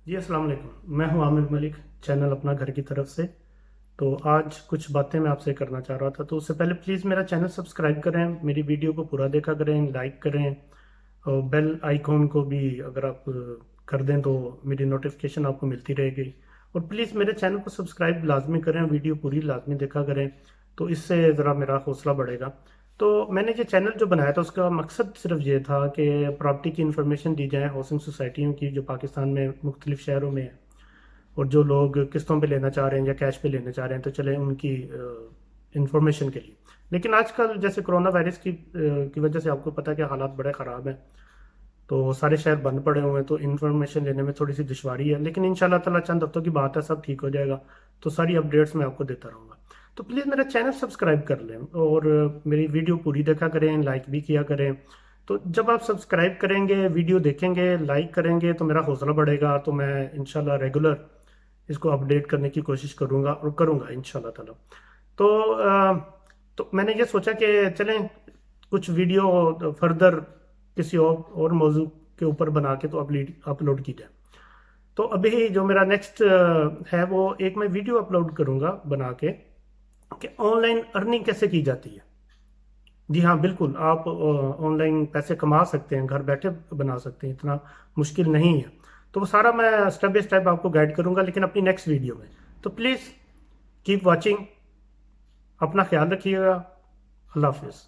جی السلام علیکم، میں ہوں عامر ملک، چینل اپنا گھر کی طرف سے۔ تو آج کچھ باتیں میں آپ سے کرنا چاہ رہا تھا، تو اس سے پہلے پلیز میرا چینل سبسکرائب کریں، میری ویڈیو کو پورا دیکھا کریں، لائک کریں، اور بیل آئیکن کو بھی اگر آپ کر دیں تو میری نوٹیفیکیشن آپ کو ملتی رہے گی۔ اور پلیز میرے چینل کو سبسکرائب لازمی کریں، ویڈیو پوری لازمی دیکھا کریں، تو اس سے ذرا میرا حوصلہ بڑھے گا۔ تو میں نے یہ چینل جو بنایا تھا اس کا مقصد صرف یہ تھا کہ پراپرٹی کی انفارمیشن دی جائے ہاؤسنگ سوسائٹیوں کی جو پاکستان میں مختلف شہروں میں ہیں، اور جو لوگ قسطوں پہ لینا چاہ رہے ہیں یا کیش پہ لینا چاہ رہے ہیں تو چلیں ان کی انفارمیشن کے لیے۔ لیکن آج کل جیسے کرونا وائرس کی وجہ سے آپ کو پتہ ہے کہ حالات بڑے خراب ہیں، تو سارے شہر بند پڑے ہوئے ہیں، تو انفارمیشن لینے میں تھوڑی سی دشواری ہے، لیکن ان شاء اللہ تعالیٰ چند ہفتوں کی بات ہے، سب ٹھیک ہو جائے گا۔ تو ساری اپڈیٹس میں آپ کو دیتا رہوں گا۔ تو پلیز میرا چینل سبسکرائب کر لیں اور میری ویڈیو پوری دیکھا کریں، لائک بھی کیا کریں۔ تو جب آپ سبسکرائب کریں گے، ویڈیو دیکھیں گے، لائک کریں گے تو میرا حوصلہ بڑھے گا، تو میں انشاءاللہ ریگولر اس کو اپڈیٹ کرنے کی کوشش کروں گا اور کروں گا انشاءاللہ تعالیٰ۔ تو تو میں نے یہ سوچا کہ چلیں کچھ ویڈیو فردر کسی اور موضوع کے اوپر بنا کے تو اپلوڈ کی جائے۔ تو ابھی جو میرا نیکسٹ ہے وہ ایک میں ویڈیو اپلوڈ کروں گا بنا کے کہ آن لائن ارننگ کیسے کی جاتی ہے۔ جی ہاں بالکل، آپ آن لائن پیسے کما سکتے ہیں، گھر بیٹھے بنا سکتے ہیں، اتنا مشکل نہیں ہے۔ تو وہ سارا میں اسٹیپ بائی اسٹیپ آپ کو گائڈ کروں گا، لیکن اپنی نیکسٹ ویڈیو میں۔ تو پلیز کیپ واچنگ، اپنا خیال رکھیے گا۔ اللہ حافظ۔